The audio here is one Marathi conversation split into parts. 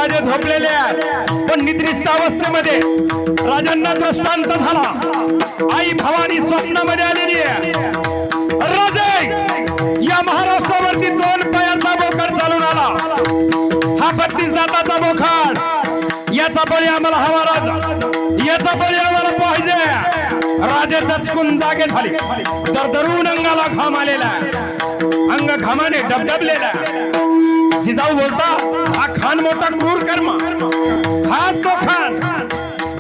राजे झोपलेले आहेत पण निद्रिस्त अवस्थेमध्ये राजांना दृष्टांत झाला। आई भवानी स्वप्नामध्ये आलेली आहे। राजे या महाराष्ट्रावरती 2 पायाचा बोकड चालून आला। हा 32 दाताचा बोकड, याचा बळी आम्हाला हवा राजा, याचा बळी आम्हाला पाहिजे। राजे दचकून जागे झाले। दरदरून अंगाला घाम आलेला, अंग घामाने डबडबलेला। जिजाऊ बोलता हा खान मोठा क्रूर कर्म, हाच तो खान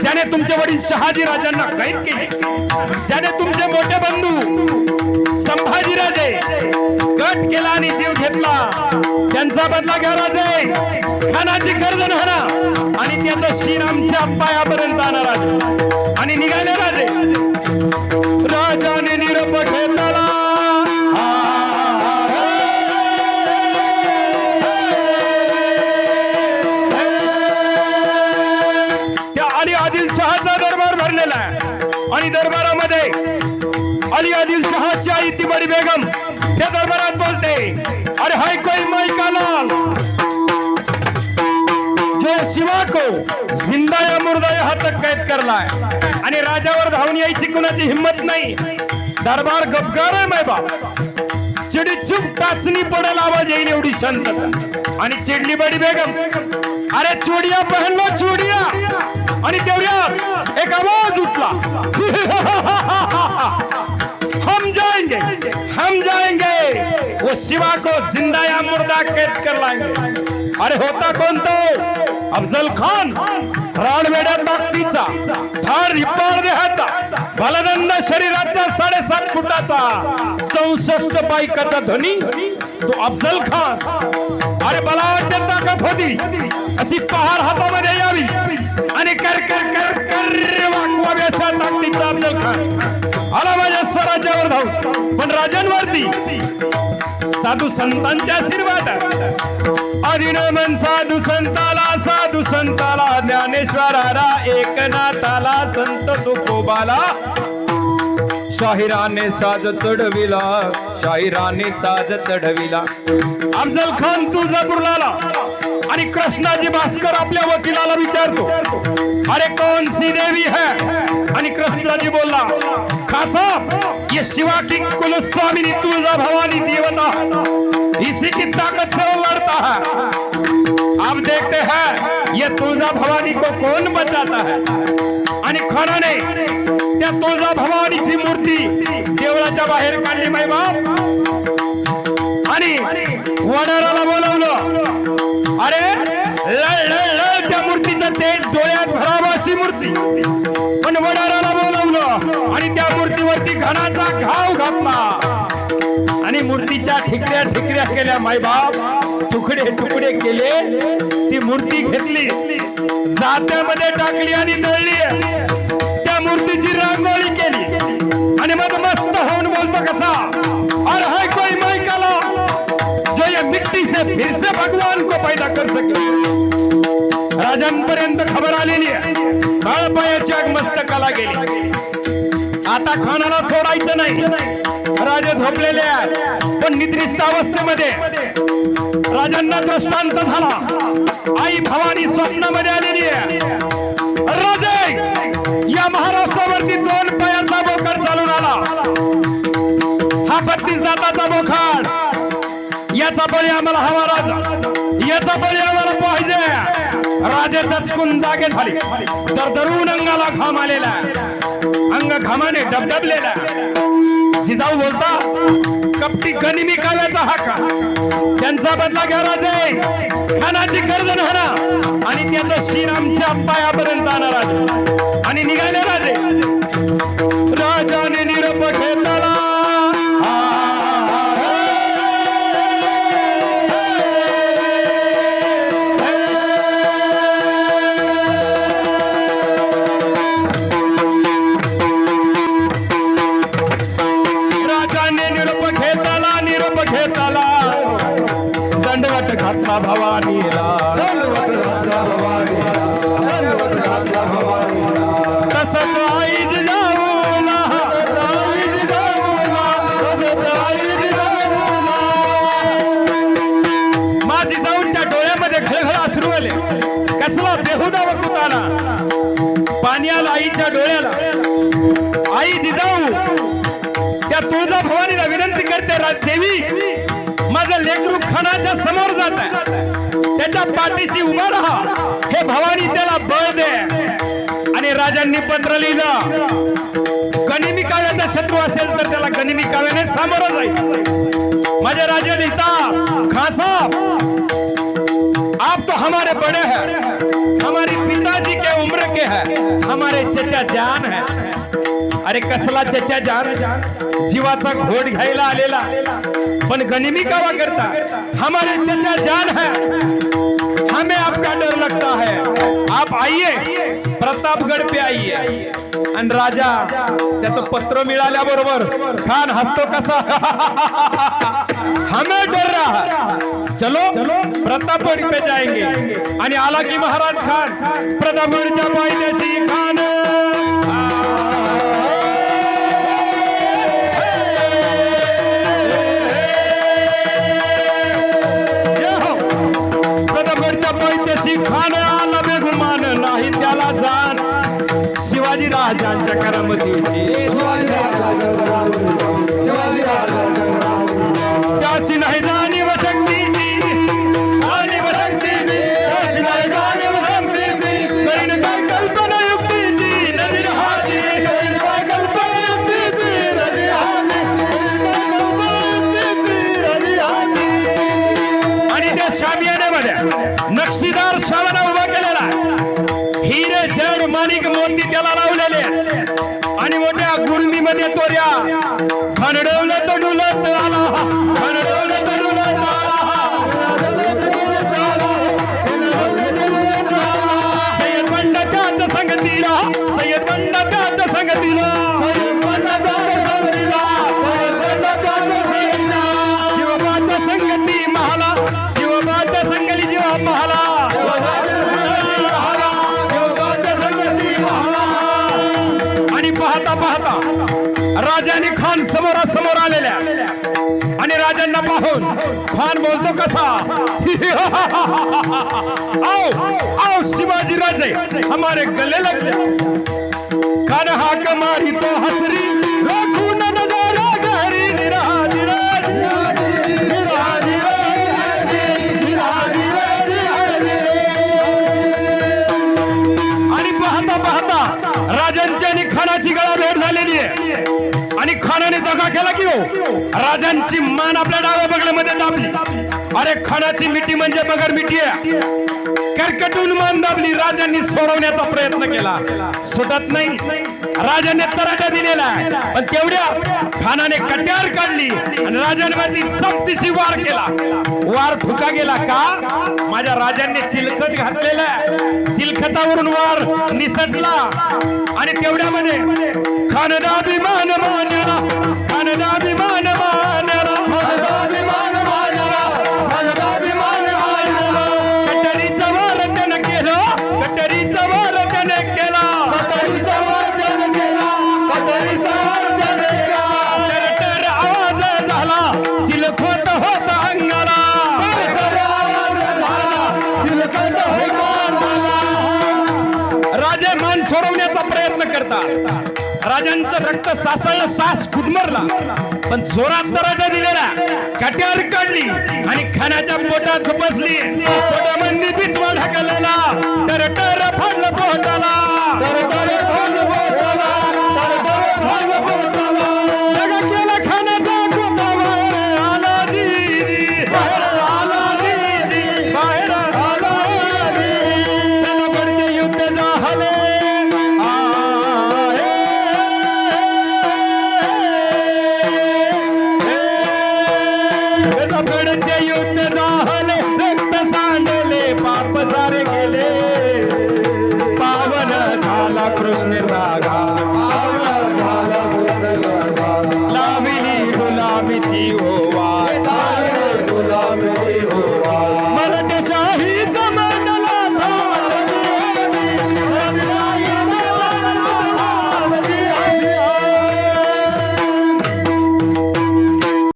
ज्याने तुमचे वडील शहाजी राजांना कैद केले, ज्याने तुमचे मोठे बंधू संभाजी राजे कट केला आणि जीव घेतला। त्यांचा बदला घ्या राजे, खानाची गर्दन हाणा आणि त्याचं शिर आमच्या पायापर्यंत आणा राजे। आणि निघाले राजे। राजाने निरोप घेतला, आदिलशहाचा दरबार भरलेला आहे आणि दरबारामध्ये अली आदिलशहाची आई ती बडी बेगम त्या दरबारात बोलते, अरे हाय कोई माई का लाल जो शिवा को जिंदा या मुर्दा यहाँ तक कैद करलाय। आणि राजावर धावून यायची कुणाची हिम्मत नाही। दरबार गपगार आहे माय बाप, चिडीचूप टाचणी पडेल आवाज येईल एवढी शांतता। आणि चिडली बडी बेगम, अरे चूड़िया पहन लो चूड़िया। आणि तेवढ्यात एक आवाज उठला, हम जाएंगे वो शिवा को जिंदा या मुर्दा कैद कर लाएंगे। अरे होता कोण तो? अफजल खान, रानवेड्या ताकदीचा, धाड रिपाळ देहाचा, बलदंड शरीराचा, 7.5 फुटाचा, 64 बायकाचा धनी तो अफजल खान। अरे बलाढ्य ताकद होती, अशी पहार हातामध्ये यावी आणि कर कर कर कर वाकवावी अशा ताकदीचा अफजल खान आला माझ्या स्वराज्यावर धावून। पण राजांवरती साधू संतांच्या आशीर्वाद, अधिनमन साधू संताला ज्ञानेश्वराला एकनाथाला संत तुकोबाला शाहिराने साज चढविला, शाहिराने साज चढविला। अफजल खान तुळजापूरला आणि कृष्णाजी भास्कर आपल्या वकिलाला विचारतो, अरे कौन सी देवी है? आणि कृष्णाजी बोलला, खान साहब ये शिवा की कुलस्वामिनी तुळजा भवानी देवता, इसी की ताकत से वो लड़ता है। अब देखते हैं ये तुळजा भवानी को कौन बचाता है। आणि खानाने त्या तुळजा भवानीची मूर्ती देवळाच्या बाहेर काढली माय बाप आणि वडाराला बोलवलं। अरे लळ लळ लळ त्या मूर्तीचं तेज डोळ्यात भरावं अशी मूर्ती, पण वडाराला बोलवलं आणि त्या मूर्तीवरती घणाचा घाव घातला आणि मूर्तीच्या ठिकऱ्या ठिकऱ्या केल्या माय बाप, तुकडे तुकडे केले। ती मूर्ती घेतली, जात्यामध्ये टाकली आणि दळली, त्या मूर्तीची रांगोळी केली आणि मग मस्त होऊन बोलतो कसा, अरे हाय कोई माई का लाल जो ये मिट्टी से फिर से भगवान को पैदा कर सके। राजांपर्यंत खबर आलेली आहे, काळपायाची आग मस्तकाला गेली। आता खानाला सोडायचं नाही। राजे झोपलेले आहेत पण निद्रिस्त अवस्थेमध्ये राजांना दृष्टांत झाला। आई भवानी स्वप्नामध्ये आलेली आहे। राजे या महाराष्ट्रावरती 2 पायाचा बोकड चालून आला। हा 32 दाताचा बोकड, याचा बळी आम्हाला हवा राजा, याचा बळी आम्हाला पाहिजे। राजे दचकून जागे झाले। दरदरून अंगाला घाम आलेला, अंग घामाने डबडबलेला। जिजाऊ बोलता कपटी गनिमी काव्याचा हा का, त्यांचा बदला घ्या राजे, खानाची गर्दन हाणा आणि त्याचं शिर आमच्या पायापर्यंत आणा राजे। आणि निघाले राजे। राजाने निरोप घेतला, दंडवत घातला भवानीला, तसंच आई कसला बेहुदा वकूत आला. पाणी आलं आईच्या डोळ्याला. आई जिजाऊ त्या तुळजा भवानीला विनंती करते, देवी माझं लेकरू खानाच्या समोर जात आहे, त्याच्या पाठीशी उभा राहा, हे भवानी त्याला बळ दे. आणि राजांनी पत्र लिहिलं, गनिमी काव्याचा शत्रू असेल तर त्याला गनिमी काव्याने सामोरं जाईल. माझे राजे लिहितात, खान साहब आप तो हमारे बड़े हैं, हमारी पिताजी के उम्र के हैं, हमारे चचा जान है. अरे कसला चचा जान, जीवाचा घोट घ्यायला आलेला, पण गनिमी कावा करता. हमारे चचा जान है, हमें आपका डर लगता है, आप आइए प्रतापगड पे आइए. आणि राजा त्याचं पत्र मिळाल्याबरोबर खान हसतो कसा, हमें डर रहा, चलो प्रतापगड पे जाएंगे. आणि आला की महाराज खान प्रतापगडच्या पायथ्याशी. खान प्रतापगडच्या पायथ्याशी खान आला बेगुमान, नाही त्याला जाण शिवाजी राजांच्या करामतीची. त्याची नाही जाणीव शक्तीची, जाणीव शक्तीची, त्याची नाही जाणीव शक्तीची. करीन काय कल्पना युक्तीची, नदीर हाती करीन काय कल्पना युक्तीची, नदीर हाती नदीर हाती. आणि त्या शामियान्यामध्ये नक्षीदार शावाना उभा केलेला, हिरे जड माणिक मोती त्याला लावलेले, आणि मोठ्या गुरमीमध्ये तोऱ्या खणडवलं तो डुलत आला, खणडवलं तो डुलत आला. सय्यद बंड त्याच्या संगतीला, सय्यद बंड त्याच्या संगतीला, शिवबाच्या संगती महाला, शिवबाच्या संगली जीवा महाला. पाहता पाहता राजाने खान समोरासमोर आलेल्या, आणि राजांना पाहून खान बोलतो कसा, आओ आओ शिवाजी राजे हमारे गले लग जाओ. खान हाक मारी तो हसरी, रोखू न नजारा गहरी, निरा निरा राजांची आणि खानाची गळा भेट झालेली आहे. आणि खानाने दगा केला की हो, राजांची मान आपल्या डाव्या बगल्यामध्ये दाबली. अरे खानाची मिठी म्हणजे मगर मिठी आहे, करकटून मान दाबली. राजांनी सोडवण्याचा प्रयत्न केला, सुटत नाही. राजाने तराटा दिलेला, पण तेवढ्या खानाने कट्यार काढली आणि राजांवरती सक्तीशी वार केला. वार फुका गेला का, माझ्या राजांनी चिलखत घातलेला, चिलखतावरून वार निसटला. आणि तेवढ्यामध्ये खानदाभिमान मानला, खानदाभिमान मानला, खानदाभिमान मानला, खानदाभिमान मानला. कटरीचा वार त्यानं केलं, कटरीचा वार त्यानं केला, कटरीचा वार त्यानं केला, कटरीचा वार त्यानं केला. तर आवाज झाला, चिलखत होता अंगाला, आवाज झाला, चिलखत होता अंगाला. राजे मान सोडवण्याचा प्रयत्न करतात. राजांचं रक्त सासळलं, सास गुदमरला, पण जोरात तराटा दिलेला, कट्यार काढली आणि खानाच्या पोटात बसली. पोटामध्ये बिचवा ढकललेला, तर टर फाडलं पोटाला, दगा केला खानाचा कोटावर, आला जी बाहेर, आला जी बाहेर, आला जी. युद्ध झाले, प्रतापगडचे युद्ध झाले.